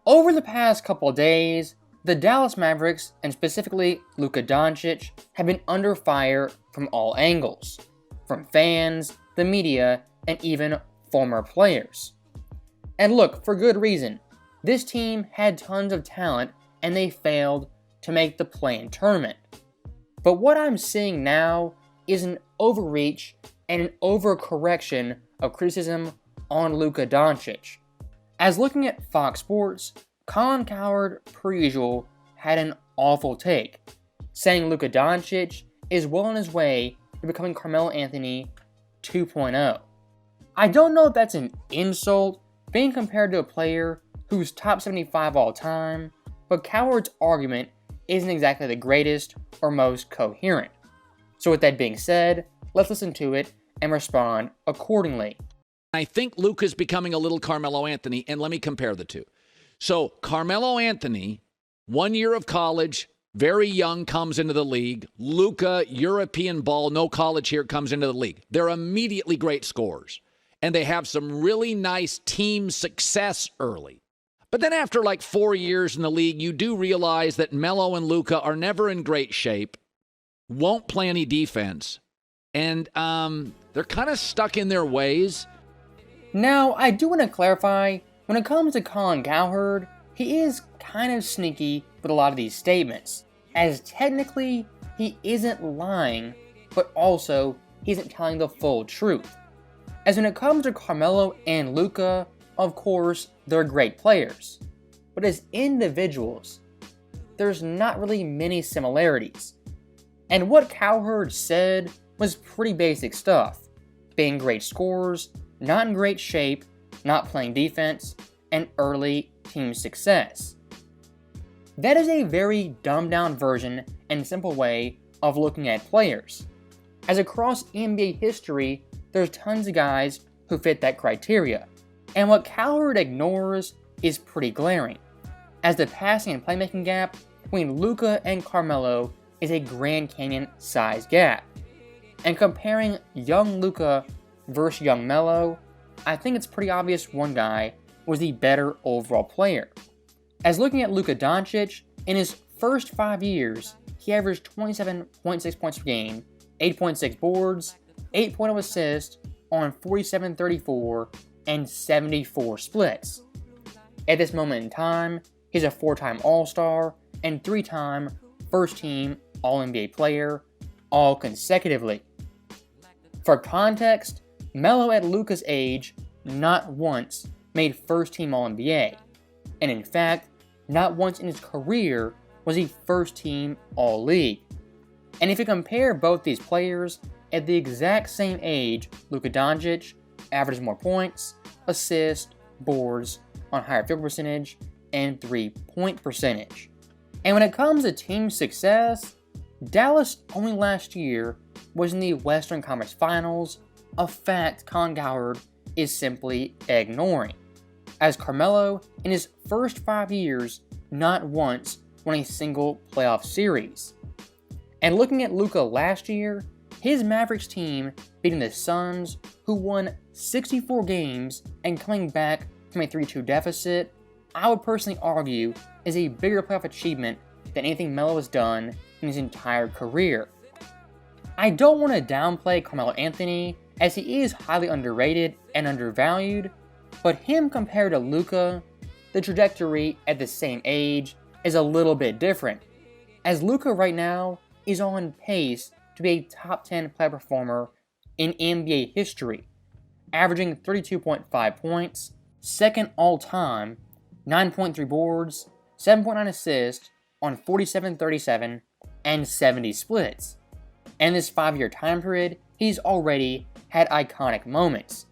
Over the past couple of days, the Dallas Mavericks, and specifically Luka Doncic, have been under fire from all angles. From fans, the media, and even former players. And look, for good reason. This team had tons of talent and they failed to make the play-in tournament. But what I'm seeing now is an overreach and an overcorrection of criticism on Luka Doncic. As looking at Fox Sports, Colin Cowherd, per usual, had an awful take, saying Luka Doncic is well on his way to becoming Carmelo Anthony 2.0. I don't know if that's an insult being compared to a player who's top 75 all time, but Cowherd's argument isn't exactly the greatest or most coherent. So with that being said, let's listen to it and respond accordingly. I think Luka's becoming a little Carmelo Anthony, and let me compare the two. So Carmelo Anthony, 1 year of college, very young, comes into the league. Luka, European ball, no college here, comes into the league. They're immediately great scorers, and they have some really nice team success early. But then after like 4 years in the league, you do realize that Melo and Luka are never in great shape, won't play any defense, and they're kind of stuck in their ways. Now, I do want to clarify, when it comes to Colin Cowherd, he is kind of sneaky with a lot of these statements, as technically he isn't lying, but also he isn't telling the full truth. As when it comes to Carmelo and Luka, of course, they're great players, but as individuals, there's not really many similarities. And what Cowherd said was pretty basic stuff, being great scorers, not in great shape, not playing defense, and early team success. That is a very dumbed down version and simple way of looking at players, as across NBA history, there's tons of guys who fit that criteria. And what Cowherd ignores is pretty glaring, as the passing and playmaking gap between Luka and Carmelo is a Grand Canyon size gap. And comparing young Luka versus young Melo, I think it's pretty obvious one guy was the better overall player. As looking at Luka Doncic, in his first 5 years, he averaged 27.6 points per game, 8.6 boards, 8.0 assists on 47-34 and 74 splits. At this moment in time, he's a 4-time All-Star and 3-time first-team All-NBA player, all consecutively. For context, Melo at Luka's age not once made first-team All-NBA, and in fact, not once in his career was he first-team All-League. And if you compare both these players, at the exact same age, Luka Doncic averages more points, assists, boards, on higher field percentage, and 3-point percentage. And when it comes to team success, Dallas only last year was in the Western Conference Finals, a fact Colin Cowherd is simply ignoring, as Carmelo, in his first 5 years, not once won a single playoff series. And looking at Luka last year, his Mavericks team beating the Suns, who won 64 games and coming back from a 3-2 deficit, I would personally argue is a bigger playoff achievement than anything Melo has done in his entire career. I don't want to downplay Carmelo Anthony, as he is highly underrated and undervalued, but him compared to Luka, the trajectory at the same age is a little bit different, as Luka right now is on pace to be a top 10 player performer in NBA history, averaging 32.5 points, second all-time, 9.3 boards, 7.9 assists on 47-37 and 70 splits. In this 5-year time period, he's already had iconic moments.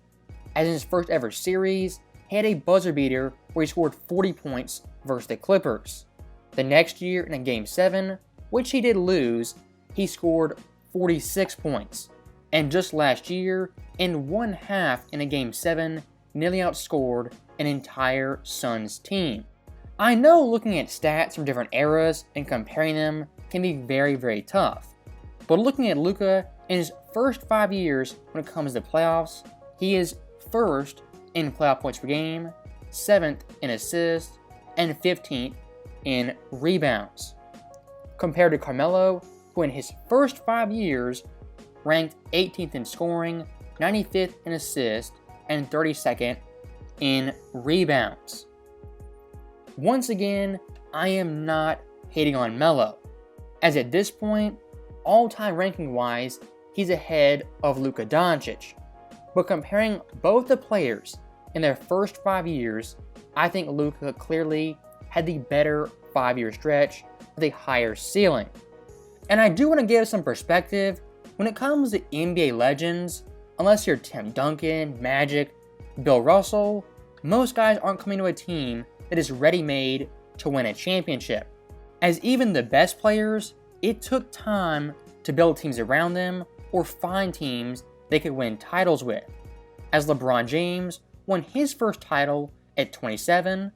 As in his first ever series, he had a buzzer beater where he scored 40 points versus the Clippers. The next year in a Game 7, which he did lose, he scored 46 points. And just last year, in one half in a Game 7, nearly outscored an entire Suns team. I know looking at stats from different eras and comparing them can be very, very tough. But looking at Luka in his first 5 years when it comes to playoffs, he is first in playoff points per game, 7th in assists, and 15th in rebounds, compared to Carmelo, who in his first 5 years ranked 18th in scoring, 95th in assists, and 32nd in rebounds. Once again, I am not hating on Melo, as at this point, all-time ranking-wise, he's ahead of Luka Doncic. But comparing both the players in their first 5 years, I think Luka clearly had the better 5-year stretch with a higher ceiling. And I do want to give some perspective when it comes to NBA legends. Unless you're Tim Duncan, Magic, Bill Russell, most guys aren't coming to a team that is ready-made to win a championship. As even the best players, it took time to build teams around them or find teams they could win titles with. As LeBron James won his first title at 27,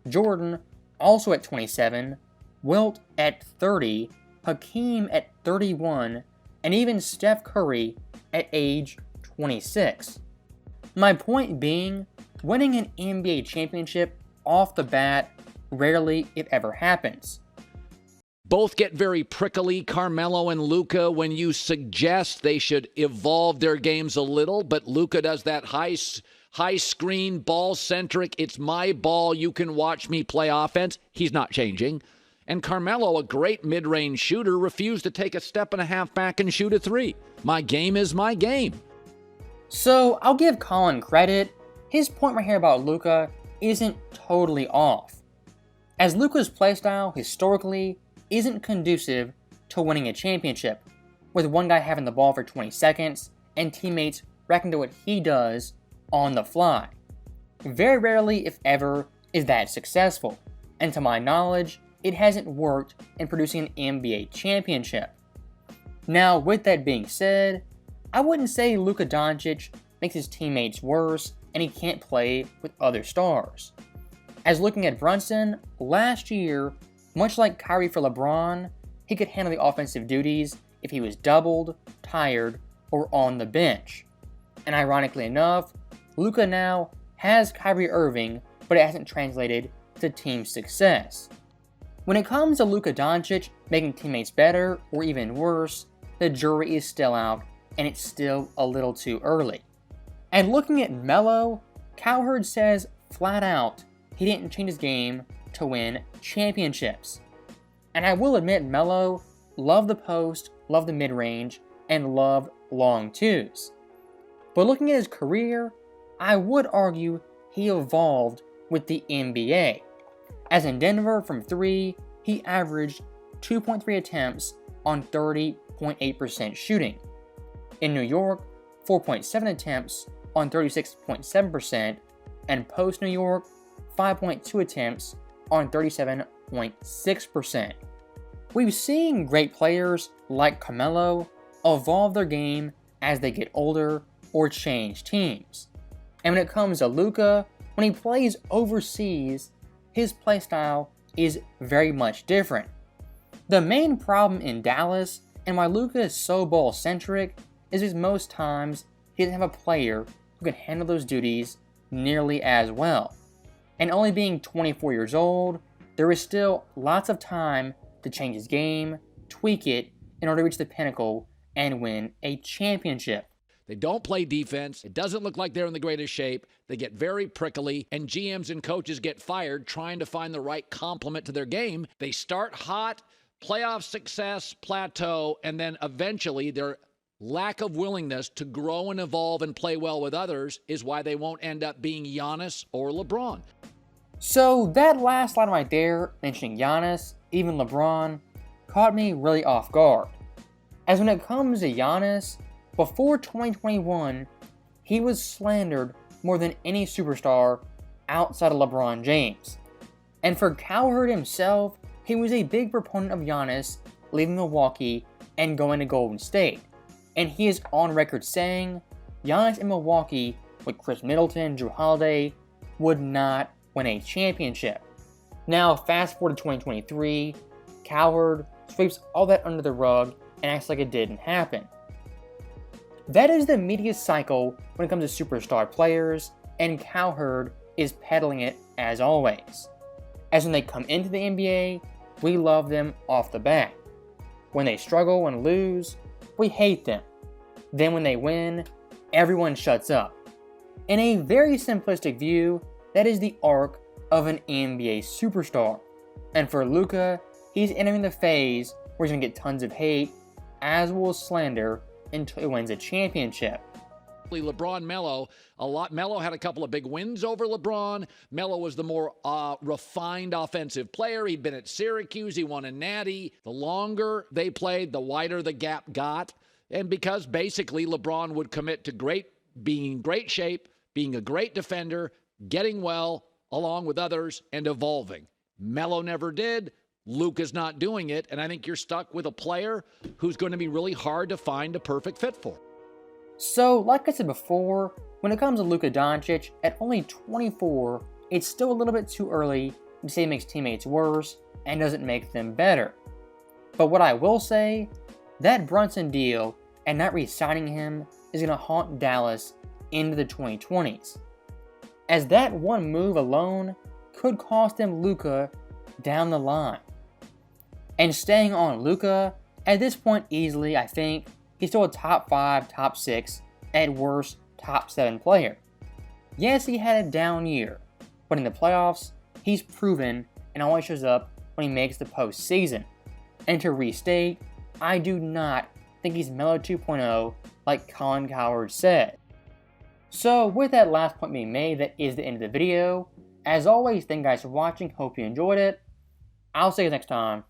Jordan also at 27, Wilt at 30, Hakeem at 31, and even Steph Curry at age 26. My point being, winning an NBA championship off the bat rarely, if ever, happens. Both get very prickly, Carmelo and Luka, when you suggest they should evolve their games a little, but Luka does that high screen, ball-centric, it's my ball, you can watch me play offense. He's not changing. And Carmelo, a great mid-range shooter, refused to take a step and a half back and shoot a three. My game is my game. So I'll give Colin credit. His point right here about Luka isn't totally off, as Luka's playstyle historically isn't conducive to winning a championship, with one guy having the ball for 20 seconds and teammates reacting to what he does on the fly. Very rarely, if ever, is that successful, and to my knowledge, it hasn't worked in producing an NBA championship. Now, with that being said, I wouldn't say Luka Doncic makes his teammates worse and he can't play with other stars. As looking at Brunson, last year, much like Kyrie for LeBron, he could handle the offensive duties if he was doubled, tired, or on the bench. And ironically enough, Luka now has Kyrie Irving, but it hasn't translated to team success. When it comes to Luka Doncic making teammates better or even worse, the jury is still out and it's still a little too early. And looking at Melo, Cowherd says flat out he didn't change his game to win championships. And I will admit Melo loved the post, loved the mid-range, and loved long twos. But looking at his career, I would argue he evolved with the NBA. As in Denver from 3, he averaged 2.3 attempts on 30.8% shooting. In New York, 4.7 attempts on 36.7%, and post New York, 5.2 attempts on 37.6%. We've seen great players like Carmelo evolve their game as they get older or change teams. And when it comes to Luka, when he plays overseas, his playstyle is very much different. The main problem in Dallas, and why Luka is so ball-centric, is because most times he doesn't have a player who can handle those duties nearly as well. And only being 24 years old, there is still lots of time to change his game, tweak it, in order to reach the pinnacle and win a championship. They don't play defense. It doesn't look like they're in the greatest shape. They get very prickly, and GMs and coaches get fired trying to find the right complement to their game. They start hot, playoff success, plateau, and then eventually their lack of willingness to grow and evolve and play well with others is why they won't end up being Giannis or LeBron. So that last line right there, mentioning Giannis, even LeBron, caught me really off guard. As when it comes to Giannis, before 2021, he was slandered more than any superstar outside of LeBron James. And for Cowherd himself, he was a big proponent of Giannis leaving Milwaukee and going to Golden State. And he is on record saying Giannis in Milwaukee with Chris Middleton, Drew Holiday would not win a championship. Now, fast forward to 2023, Cowherd sweeps all that under the rug and acts like it didn't happen. That is the media cycle when it comes to superstar players, and Cowherd is peddling it as always. as when they come into the NBA, we love them off the bat. When they struggle and lose, we hate them. Then when they win, everyone shuts up. In a very simplistic view, that is the arc of an NBA superstar. And for Luka, he's entering the phase where he's going to get tons of hate, as well as slander, until he wins a championship. LeBron, Melo had a couple of big wins over LeBron. Melo was the more refined offensive player. He'd been at Syracuse. He won a natty. The longer they played, the wider the gap got. And because basically LeBron would commit to being in great shape, being a great defender, getting well along with others, and evolving. Melo never did. Luka's not doing it. And I think you're stuck with a player who's going to be really hard to find a perfect fit for. So, like I said before, when it comes to Luka Doncic, at only 24, it's still a little bit too early to say it makes teammates worse and doesn't make them better. But what I will say, that Brunson deal and not re-signing him is going to haunt Dallas into the 2020s. As that one move alone could cost them Luka down the line. And staying on Luka, at this point easily, I think, he's still a top 5, top 6, at worst, top 7 player. Yes, he had a down year, but in the playoffs, he's proven and always shows up when he makes the postseason. And to restate, I do not think he's Melo 2.0 like Colin Cowherd said. So with that last point being made, that is the end of the video. As always, thank you guys for watching, hope you enjoyed it. I'll see you next time.